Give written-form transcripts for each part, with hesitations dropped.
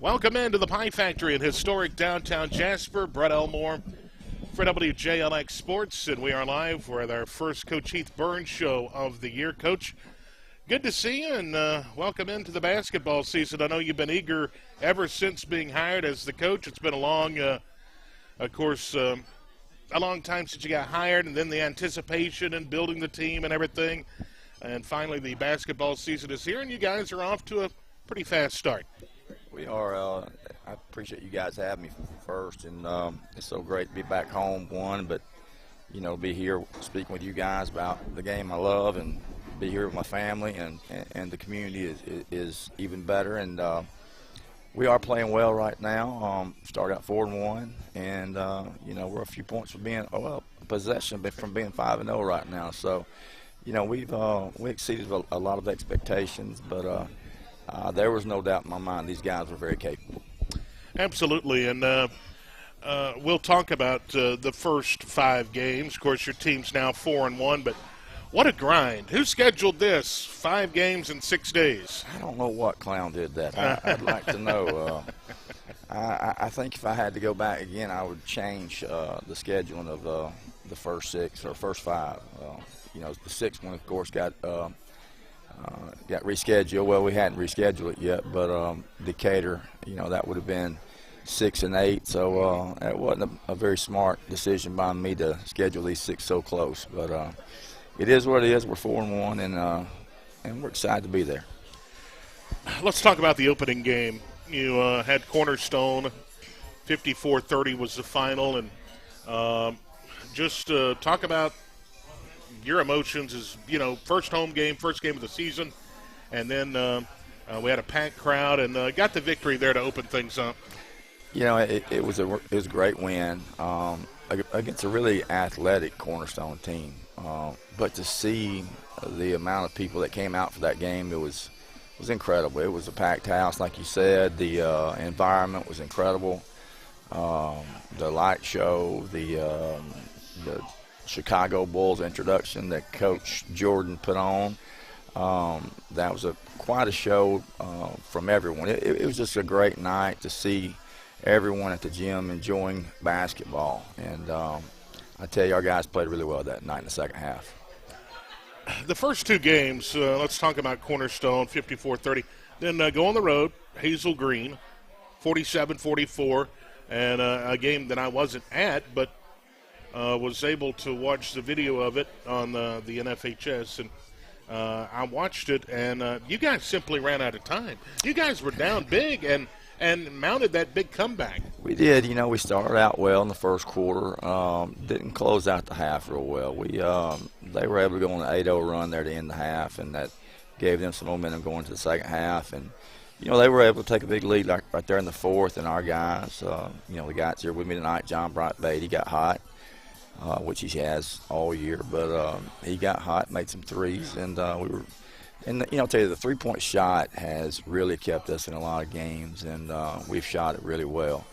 Welcome into the Pie Factory in historic downtown Jasper. Brett Elmore for WJLX Sports, and we are live with our first Coach Heath Burns show of the year. Coach, good to see you, and welcome into the basketball season. I know you've been eager ever since being hired as the coach. It's been a long, a long time since you got hired, and then the anticipation and building the team and everything. And finally, the basketball season is here, and you guys are off to a pretty fast start. We are. I appreciate you guys having me first, and it's so great to be back home, but, be here speaking with you guys about the game I love, and be here with my family, and the community is even better. And we are playing well right now. Started out 4-1, and we're a few points from being possession from being 5-0 right now. So, we exceeded a lot of expectations, but there was no doubt in my mind these guys were very capable. Absolutely, and we'll talk about the first 5 games. Of course, your team's now 4-1, but what a grind. Who scheduled this? 5 games in 6 days? I don't know what clown did that. I'd like to know. I think if I had to go back again, I would change the scheduling of the first 6 or first 5. The 6th one, of course, got rescheduled. Well, we hadn't rescheduled it yet, but Decatur, that would have been 6 and 8. So it wasn't a very smart decision by me to schedule these 6 so close. But it is what it is. We're 4-1, and we're excited to be there. Let's talk about the opening game. You had Cornerstone, 54-30 was the final, and just talk about your emotions as, first home game, first game of the season, and then we had a packed crowd and got the victory there to open things up. It was a great win against a really athletic Cornerstone team. But to see the amount of people that came out for that game, it was incredible. It was a packed house, like you said. The environment was incredible. The light show, the Chicago Bulls introduction that Coach Jordan put on, that was quite a show from everyone. It was just a great night to see everyone at the gym enjoying basketball. And I tell you, our guys played really well that night in the second half. The first 2 games, let's talk about Cornerstone, 54-30. Then go on the road, Hazel Green, 47-44, and a game that I wasn't at, but was able to watch the video of it on the NFHS, and I watched it, and you guys simply ran out of time. You guys were down big and mounted that big comeback. We did. We started out well in the first quarter. Didn't close out the half real well. They were able to go on an 8-0 run there to end the half, and that gave them some momentum going to the second half. And, they were able to take a big lead right there in the fourth, and our guys, the guys here with me tonight, John Brightbait, he got hot. Which he has all year, but he got hot, made some threes, and we were. And I'll tell you, the 3-point shot has really kept us in a lot of games, and we've shot it really well.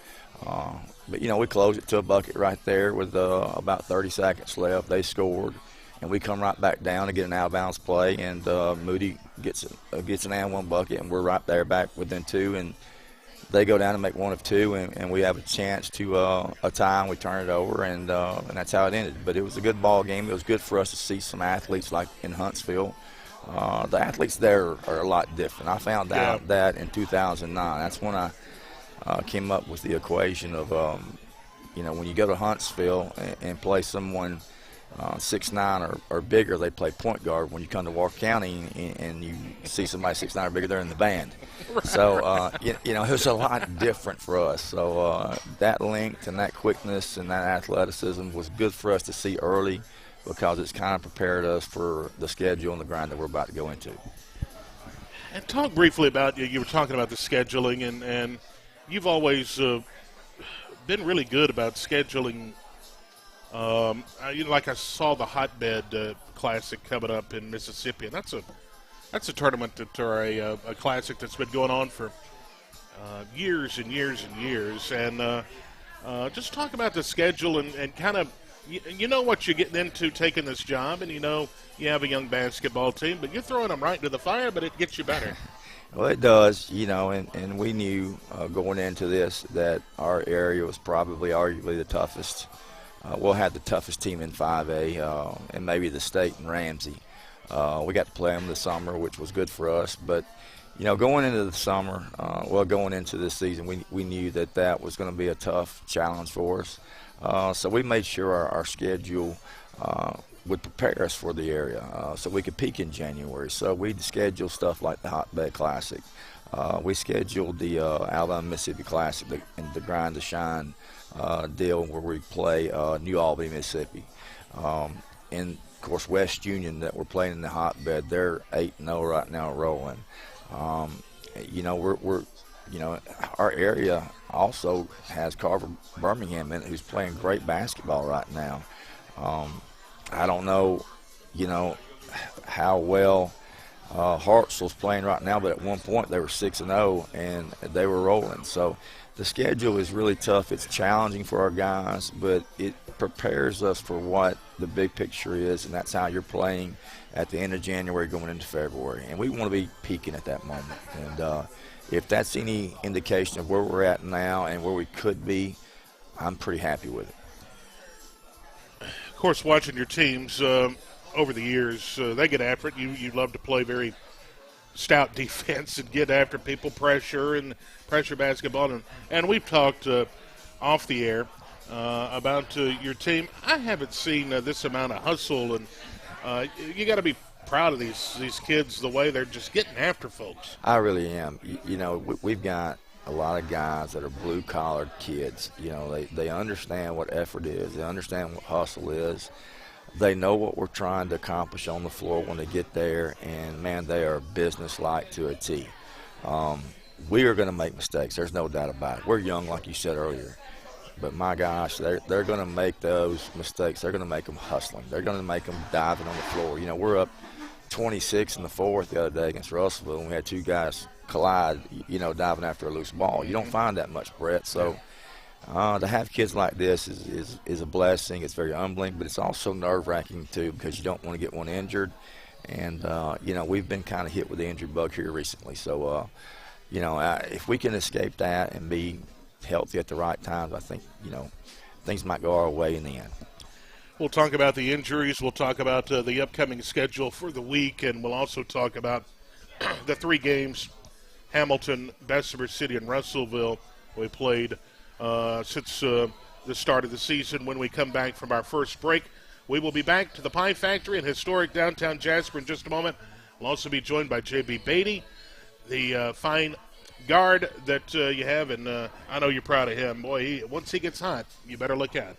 But we closed it to a bucket right there with about 30 seconds left. They scored, and we come right back down to get an out-of-bounds play, and Moody gets an and 1 bucket, and we're right there back within 2, and they go down and make 1 of 2, and we have a chance to a tie, and we turn it over, and that's how it ended. But it was a good ball game. It was good for us to see some athletes like in Huntsville. The athletes there are a lot different. I found out that in 2009. That's when I came up with the equation of, when you go to Huntsville and play someone 6'9" or bigger, they play point guard. When you come to Walker County and you see somebody 6'9" or bigger, they're in the band. Right. So, it was a lot different for us. So that length and that quickness and that athleticism was good for us to see early, because it's kind of prepared us for the schedule and the grind that we're about to go into. And talk briefly about, you were talking about the scheduling, and you've always been really good about scheduling. Like I saw the Hotbed Classic coming up in Mississippi, and that's a tournament or a classic that's been going on for years and years and years. And just talk about the schedule and kind of, you know what you're getting into taking this job, and you have a young basketball team, but you're throwing them right into the fire, but it gets you better. Well, it does, and we knew going into this that our area was probably arguably the toughest. We'll have the toughest team in 5A, and maybe the state and Ramsey. We got to play them this summer, which was good for us. But, going into the summer, going into this season, we knew that that was going to be a tough challenge for us. So we made sure our schedule would prepare us for the area so we could peak in January. So we scheduled stuff like the Hotbed Classic. We scheduled the Alabama-Mississippi Classic, the Grind to Shine deal where we play New Albany, Mississippi. And, of course, West Union that we're playing in the Hotbed, they're 8-0 right now rolling. We're our area also has Carver Birmingham in it, who's playing great basketball right now. I don't know, how well Hartsville's playing right now, but at one point they were 6-0 and they were rolling. So the schedule is really tough. It's challenging for our guys, but it prepares us for what the big picture is, and that's how you're playing at the end of January going into February. And we want to be peaking at that moment. And if that's any indication of where we're at now and where we could be, I'm pretty happy with it. Of course, watching your teams over the years, they get after it. You love to play very stout defense and get after people, pressure basketball. And we've talked off the air about your team. I haven't seen this amount of hustle, and you got to be proud of these kids, the way they're just getting after folks. I really am. We've got a lot of guys that are blue-collar kids. They understand what effort is. They understand what hustle is. They know what we're trying to accomplish on the floor when they get there, and, man, they are business-like to a T. We are going to make mistakes. There's no doubt about it. We're young, like you said earlier. But, my gosh, they're going to make those mistakes. They're going to make them hustling. They're going to make them diving on the floor. We're up 26 in the fourth the other day against Russellville, and we had two guys collide, diving after a loose ball. You don't find that much, Brett. So to have kids like this is a blessing. It's very humbling, but it's also nerve-wracking, too, because you don't want to get one injured. And, we've been kind of hit with the injury bug here recently. So, if we can escape that and be healthy at the right times, I think, things might go our way in the end. We'll talk about the injuries. We'll talk about the upcoming schedule for the week, and we'll also talk about the 3 games, Hamilton, Bessemer City, and Russellville, we played since the start of the season. When we come back from our first break, we will be back to the Pie Factory in historic downtown Jasper in just a moment. We'll also be joined by J.B. Beatty, the fine guard that you have, and I know you're proud of him. Boy, once he gets hot, you better look out.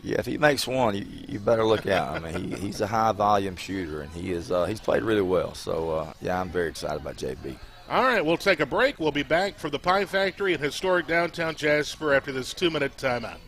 Yeah, if he makes one, you better look out. I mean, he's a high-volume shooter, and he's played really well. So, I'm very excited about JB. All right, we'll take a break. We'll be back from the Pie Factory in historic downtown Jasper after this 2-minute timeout.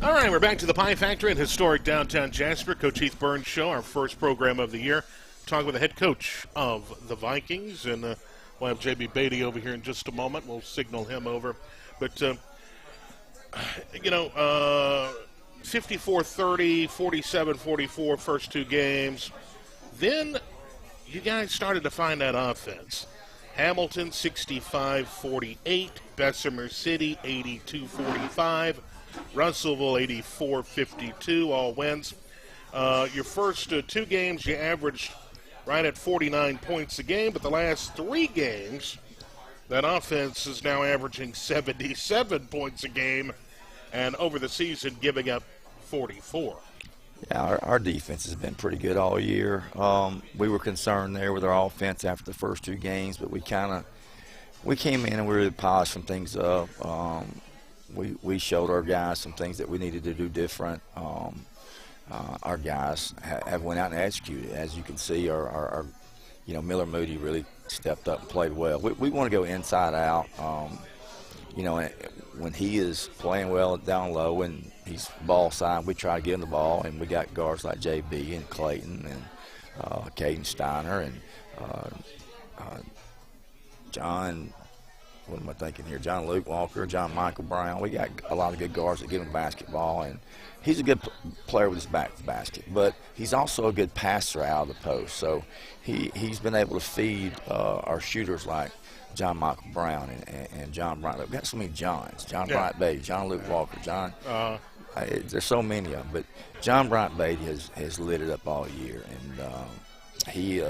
All right, we're back to the Pie Factory in historic downtown Jasper. Coach Heath Burns Show, our first program of the year. Talking with the head coach of the Vikings, and we'll have J.B. Beatty over here in just a moment. We'll signal him over. But, 54-30, 47-44 first two games. Then you guys started to find that offense. Hamilton 65-48, Bessemer City 82-45, Russellville 84-52, all wins. Your first two games you averaged right at 49 points a game, but the last three games, that offense is now averaging 77 points a game, and over the season giving up 44. Yeah, our defense has been pretty good all year. We were concerned there with our offense after the first two games, but we came in and we really polished some things up. We showed our guys some things that we needed to do different. Our guys have went out and executed. As you can see, our Miller Moody really stepped up and played well. We want to go inside out. When he is playing well down low and he's ball side, we try to get him the ball, and we got guards like JB and Clayton and Caden Steiner and John. What am I thinking here? John Luke Walker, John Michael Brown. We got a lot of good guards that give him basketball, and he's a good player with his back to the basket. But he's also a good passer out of the post. So he's been able to feed our shooters like John Michael Brown and John Bryant. We've got so many Johns. John Bryant Beatty, John Luke Walker, there's so many of them. But John Bryant Beatty has lit it up all year, and he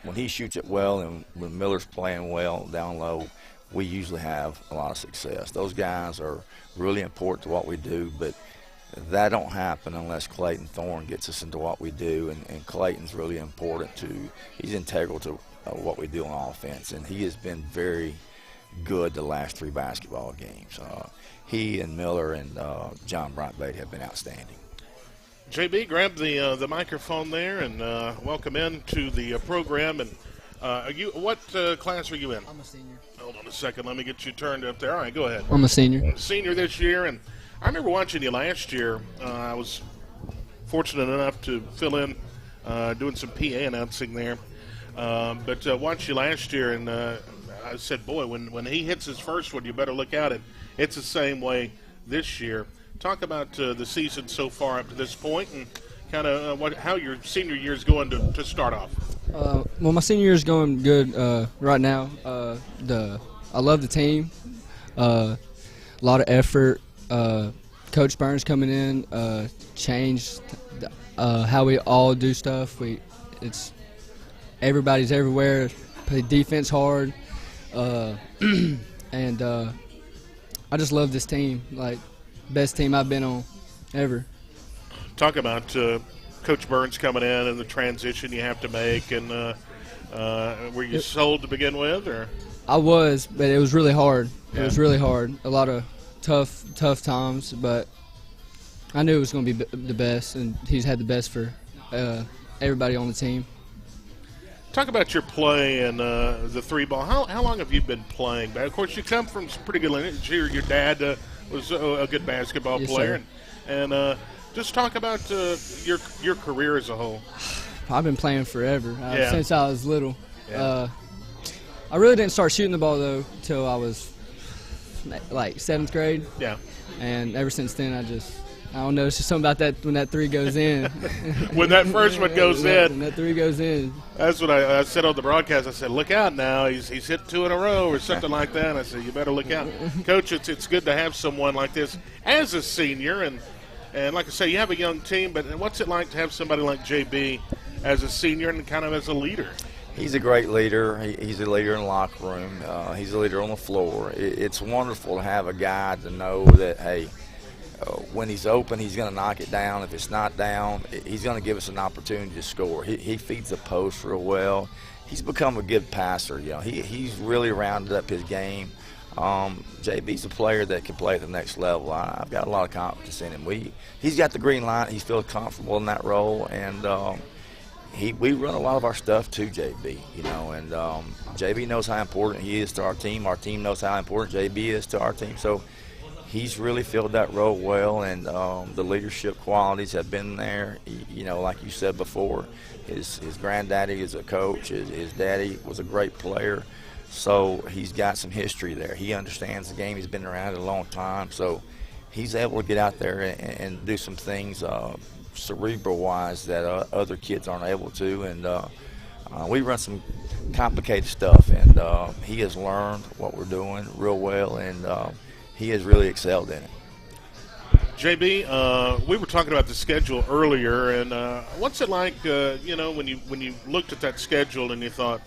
when he shoots it well and when Miller's playing well down low, we usually have a lot of success. Those guys are really important to what we do, but that don't happen unless Clayton Thorne gets us into what we do, and Clayton's really important he's integral to what we do on offense, and he has been very good the last three basketball games. He and Miller and John Bryant Beatty have been outstanding. JB, grab the microphone there and welcome into the program. And what class are you in? I'm a senior. Hold on a second. Let me get you turned up there. All right, go ahead. I'm a senior. Senior this year, and I remember watching you last year. I was fortunate enough to fill in doing some PA announcing there. But watched you last year, and I said, boy, when he hits his first one, you better look out. It's the same way this year. Talk about the season so far up to this point, and kind of how your senior year is going to start off. Well, my senior year is going good right now. I love the team. A lot of effort. Coach Burns coming in changed how we all do stuff. Everybody's everywhere. Play defense hard, and I just love this team. Like, best team I've been on ever. Talk about Coach Burns coming in and the transition you have to make, and were you sold to begin with, or? I was, but it was really hard. It was really hard. A lot of tough times, but I knew it was going to be the best, and he's had the best for everybody on the team. Talk about your play and the three ball. How long have you been playing? But of course, you come from some pretty good lineage. Your dad was a good basketball player, and just talk about your career as a whole. I've been playing forever since I was little. Yeah. I really didn't start shooting the ball though till I was like 7th grade. Yeah. And ever since then, I don't know. It's just something about that when that three goes in. When that first one goes in. When that three goes in. That's what I said on the broadcast. I said, look out now. He's hit 2 in a row or something like that. And I said, you better look out. Coach, it's good to have someone like this as a senior. And like I say, you have a young team, but what's it like to have somebody like JB as a senior and kind of as a leader? He's a great leader. He's a leader in the locker room. He's a leader on the floor. It's wonderful to have a guy to know that, hey, when he's open, he's going to knock it down. If it's not down, he's going to give us an opportunity to score. He feeds the post real well. He's become a good passer. He's really rounded up his game. JB's a player that can play at the next level. I've got a lot of confidence in him. He's got the green light. He feels comfortable in that role, and we run a lot of our stuff to JB. And JB knows how important he is to our team. Our team knows how important JB is to our team. So he's really filled that role well, and the leadership qualities have been there. Like you said before, his granddaddy is a coach. His daddy was a great player, so he's got some history there. He understands the game. He's been around it a long time, so he's able to get out there and do some things cerebral-wise that other kids aren't able to. And we run some complicated stuff, and he has learned what we're doing real well, and he has really excelled in it. JB, we were talking about the schedule earlier, and what's it like, when you looked at that schedule and you thought,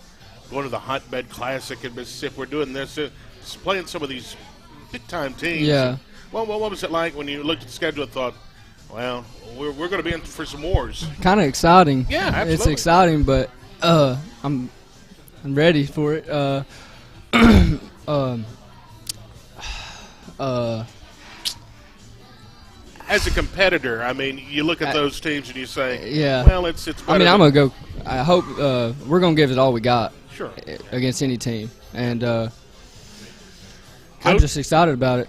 going to the Hotbed Classic in Mississippi, we're doing this, playing some of these big-time teams. Yeah. Well, what was it like when you looked at the schedule and thought, well, we're going to be in for some wars? Kind of exciting. Yeah, absolutely. It's exciting, but I'm ready for it. As a competitor, I mean, you look at those teams and you say, yeah. Well, it's better. I mean, I'm gonna go. I hope we're gonna give it all we got. Sure. Against any team, and I'm just excited about it.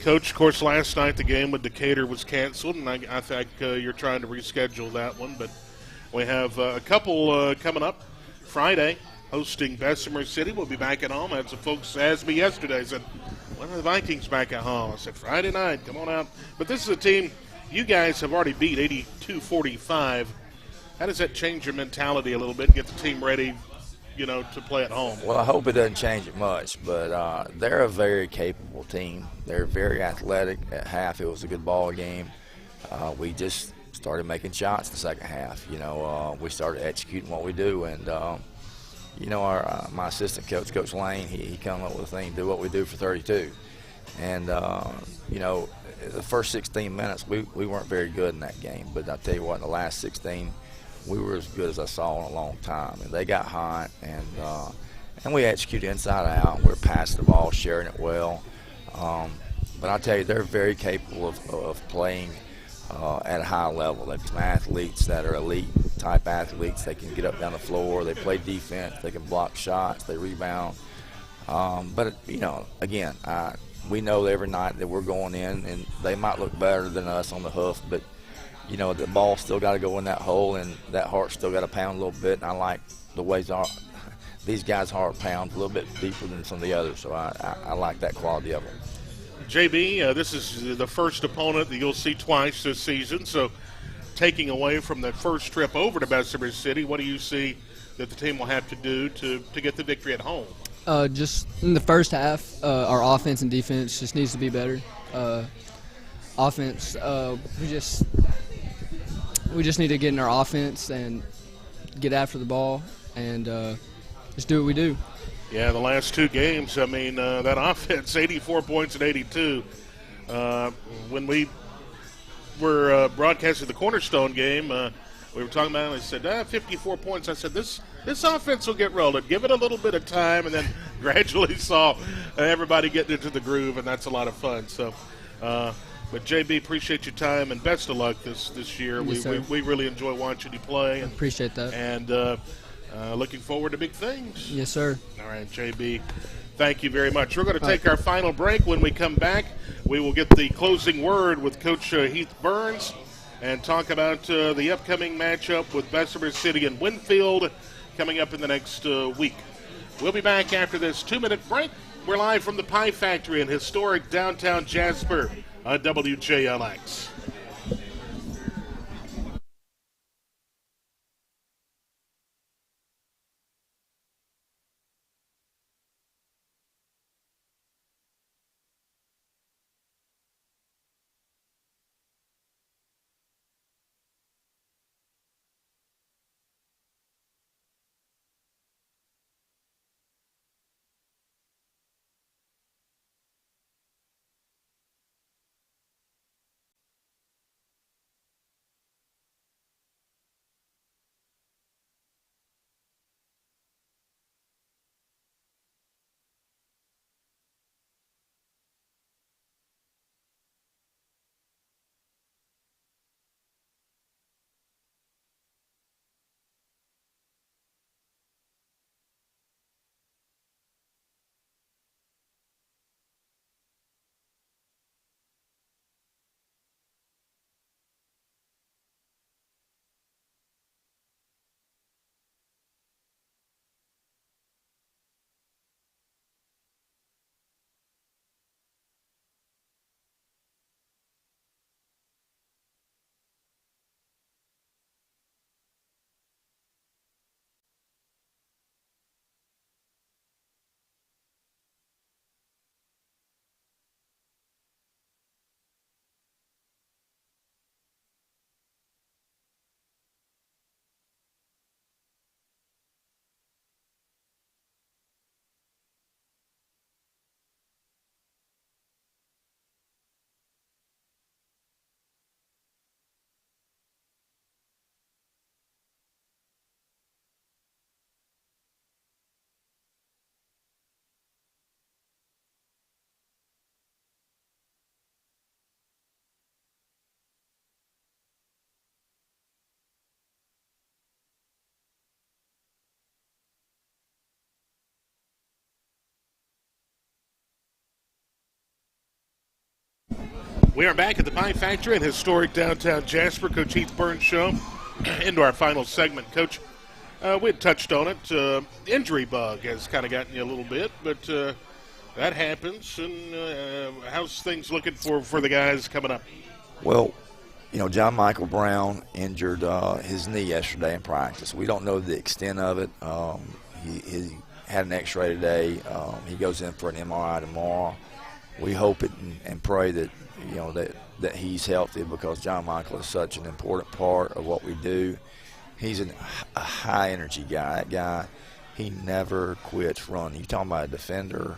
Coach, of course, last night the game with Decatur was canceled, and I think you're trying to reschedule that one. But we have a couple coming up Friday, hosting Bessemer City. We'll be back at home. I had some folks ask me yesterday, said, when are the Vikings back at home? I said, Friday night, come on out. But this is a team you guys have already beat 82-45. How does that change your mentality a little bit, get the team ready, to play at home? Well, I hope it doesn't change it much, but they're a very capable team. They're very athletic. At half, it was a good ball game. We just started making shots the second half. We started executing what we do, and my assistant coach, Coach Lane, he come up with a thing, do what we do for 32. And, the first 16 minutes, we weren't very good in that game. But I'll tell you what, in the last 16, we were as good as I saw in a long time. And they got hot, and we executed inside out. We were passing the ball, sharing it well. But I'll tell you, they're very capable of playing at a high level. They're some athletes that are elite-type athletes. They can get up down the floor. They play defense. They can block shots. They rebound. But, again, we know every night that we're going in, and they might look better than us on the hoof, but, the ball still got to go in that hole, and that heart still got to pound a little bit. And I like the ways these guys' heart pounds a little bit deeper than some of the others, so I like that quality of them. JB, this is the first opponent that you'll see twice this season, so taking away from that first trip over to Bessemer City, what do you see that the team will have to do to get the victory at home? Just in the first half, our offense and defense just needs to be better. Offense, we just need to get in our offense and get after the ball and just do what we do. Yeah, the last two games, I mean, that offense, 84 points and 82. When we were broadcasting the Cornerstone game, we were talking about it, and they said, 54 points. I said, this offense will get rolling. Give it a little bit of time, and then gradually saw everybody getting into the groove, and that's a lot of fun. So, but, JB, appreciate your time, and best of luck this year. Yes, we really enjoy watching you play. And, appreciate that. And looking forward to big things. Yes, sir. All right, JB, thank you very much. We're going to take our final break. When we come back, we will get the closing word with Coach Heath Burns and talk about the upcoming matchup with Bessemer City and Winfield coming up in the next week. We'll be back after this 2-minute break. We're live from the Pie Factory in historic downtown Jasper on WJLX. We are back at the Pie Factory in historic downtown Jasper. Coach Heath Burns Show. Into our final segment, Coach. We had touched on it. Injury bug has kind of gotten you a little bit, but that happens. And how's things looking for the guys coming up? Well, John Michael Brown injured his knee yesterday in practice. We don't know the extent of it. He had an X-ray today. He goes in for an MRI tomorrow. We hope it and pray that that he's healthy, because John Michael is such an important part of what we do. He's a high energy guy. That guy, he never quits running. You're talking about a defender,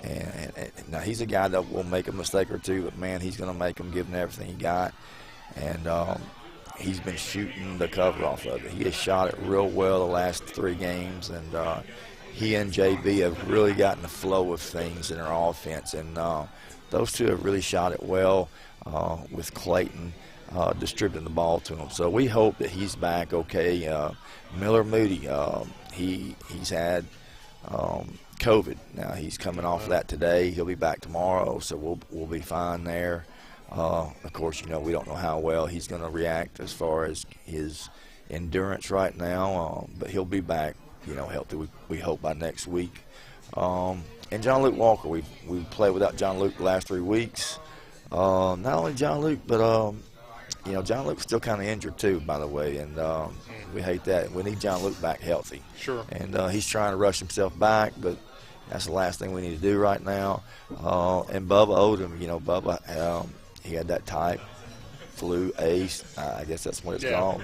and now he's a guy that will make a mistake or two, but man, he's going to make them, give him everything he got. And he's been shooting the cover off of it. He has shot it real well the last 3 games, and he and JB have really gotten the flow of things in their offense, and those two have really shot it well with Clayton distributing the ball to him. So we hope that he's back okay. Miller Moody, he's had COVID. Now he's coming off of that today. He'll be back tomorrow, so we'll be fine there. Of course, we don't know how well he's going to react as far as his endurance right now, but he'll be back, healthy. We hope by next week. And John Luke Walker, we played without John Luke the last 3 weeks. Not only John Luke, but John Luke's still kind of injured too, by the way, and we hate that. We need John Luke back healthy. Sure. And he's trying to rush himself back, but that's the last thing we need to do right now. And Bubba Odom, Bubba, he had that type flu, ACE, I guess that's what it's called.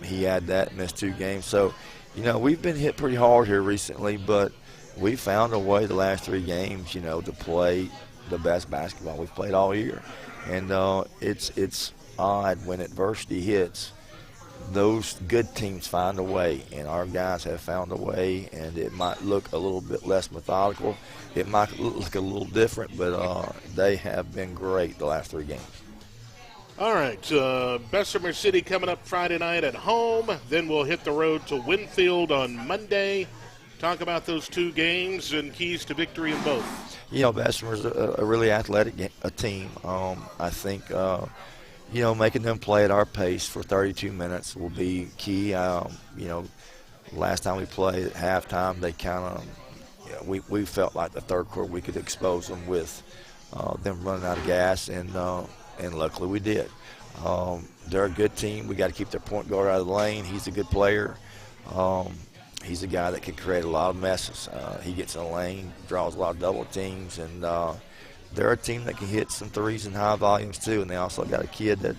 He had that, missed 2 games. So, we've been hit pretty hard here recently, but we found a way the last 3 games, to play the best basketball we've played all year. And it's odd when adversity hits, those good teams find a way, and our guys have found a way, and it might look a little bit less methodical. It might look a little different, but they have been great the last 3 games. All right, Bessemer City coming up Friday night at home. Then we'll hit the road to Winfield on Monday. Talk about those 2 games and keys to victory in both. Bessemer's a really athletic team. I think, making them play at our pace for 32 minutes will be key. Last time we played at halftime, they kind of, we felt like the third quarter we could expose them with them running out of gas, and luckily we did. They're a good team. We got to keep their point guard out of the lane. He's a good player. He's a guy that can create a lot of messes. He gets in the lane, draws a lot of double teams, and they're a team that can hit some threes in high volumes too, and they also got a kid that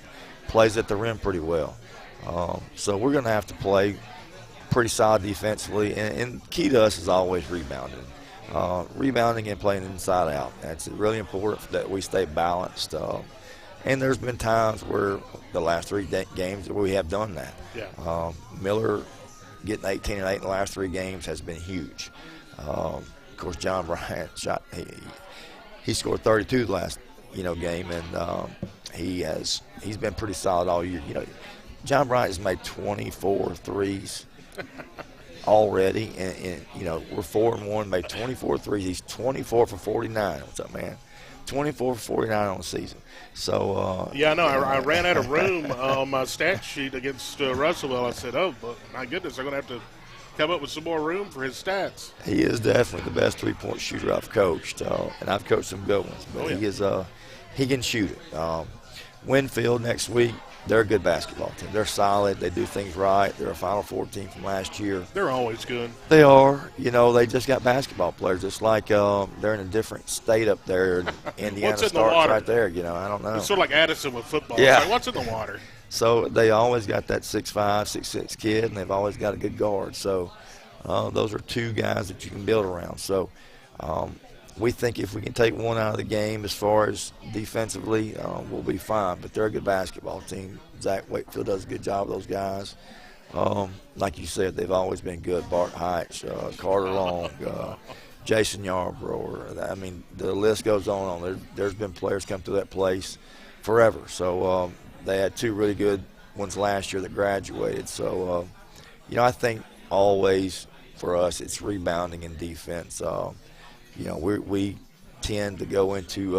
plays at the rim pretty well. So we're going to have to play pretty solid defensively, and key to us is always rebounding. Rebounding and playing inside out. That's really important that we stay balanced. And there's been times where the last 3 games where we have done that. Yeah. Miller getting 18 and 8 in the last 3 games has been huge. Of course, John Bryant shot. He scored 32 the last game, and he's been pretty solid all year. John Bryant has made 24 threes already, and we're 4-1, made 24 threes. He's 24 for 49. What's up, man? 24 for 49 on the season. So I know. I ran out of room on my stat sheet against Russellville. I said, "Oh, but my goodness, they're going to have to come up with some more room for his stats." He is definitely the best 3-point shooter I've coached, and I've coached some good ones. But he can shoot it. Winfield next week. They're a good basketball team. They're solid. They do things right. They're a Final Four team from last year. They're always good. They are. They just got basketball players. It's like they're in a different state up there. Indiana What's in the starts water? right there. I don't know. It's sort of like Addison with football. Yeah. It's like, what's in the water? So they always got that 6'5", 6'6" kid, and they've always got a good guard. So those are 2 guys that you can build around. So we think if we can take one out of the game as far as defensively, we'll be fine. But they're a good basketball team. Zach Wakefield does a good job with those guys. Like you said, they've always been good. Bart Heitz, Carter Long, Jason Yarbrough. I mean, the list goes on. There's been players come through that place forever. So they had 2 really good ones last year that graduated. So, I think always for us it's rebounding and defense. We tend to go into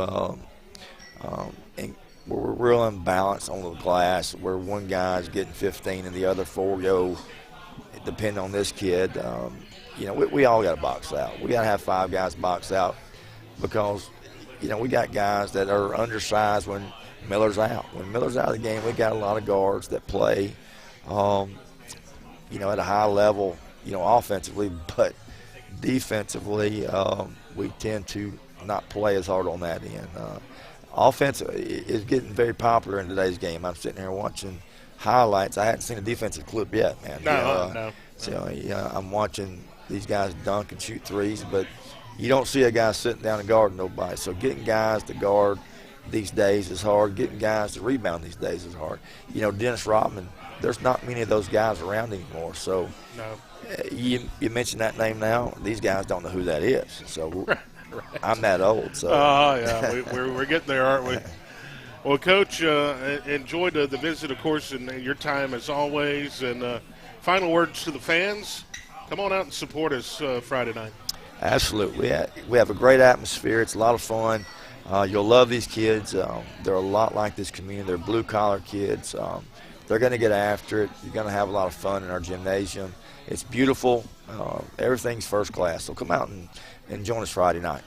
And we're real unbalanced on the glass, where one guy's getting 15 and the other 4 go, depending on this kid. We all got to box out. We got to have 5 guys box out because, we got guys that are undersized when Miller's out. When Miller's out of the game, we got a lot of guards that play, at a high level, offensively, but defensively, we tend to not play as hard on that end. Offense is getting very popular in today's game. I'm sitting here watching highlights. I hadn't seen a defensive clip yet, man. No. So I'm watching these guys dunk and shoot threes, but you don't see a guy sitting down and guarding nobody. So getting guys to guard these days is hard. Getting guys to rebound these days is hard. Dennis Rodman, there's not many of those guys around anymore. So you mentioned that name now. These guys don't know who that is. So Right. I'm that old. So yeah, we're getting there, aren't we? Well, Coach, enjoyed the visit, of course, and your time as always. And final words to the fans. Come on out and support us Friday night. Absolutely. We have a great atmosphere. It's a lot of fun. You'll love these kids. They're a lot like this community. They're blue-collar kids. They're going to get after it. You're going to have a lot of fun in our gymnasium. It's beautiful. Everything's first class. So come out and join us Friday night.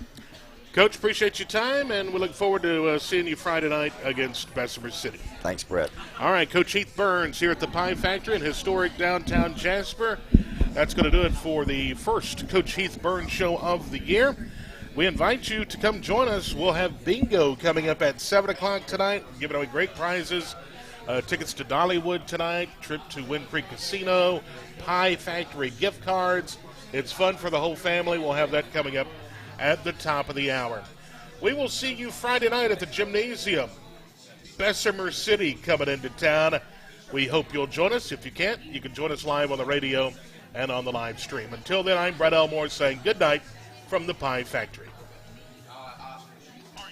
Coach, appreciate your time, and we look forward to seeing you Friday night against Bessemer City. Thanks, Brett. All right, Coach Heath Burns here at the Pie Factory in historic downtown Jasper. That's going to do it for the first Coach Heath Burns show of the year. We invite you to come join us. We'll have bingo coming up at 7 o'clock tonight, giving away great prizes. Tickets to Dollywood tonight, trip to Wind Creek Casino, Pie Factory gift cards. It's fun for the whole family. We'll have that coming up at the top of the hour. We will see you Friday night at the gymnasium. Bessemer City coming into town. We hope you'll join us. If you can't, you can join us live on the radio and on the live stream. Until then, I'm Brett Elmore saying good night from the Pie Factory.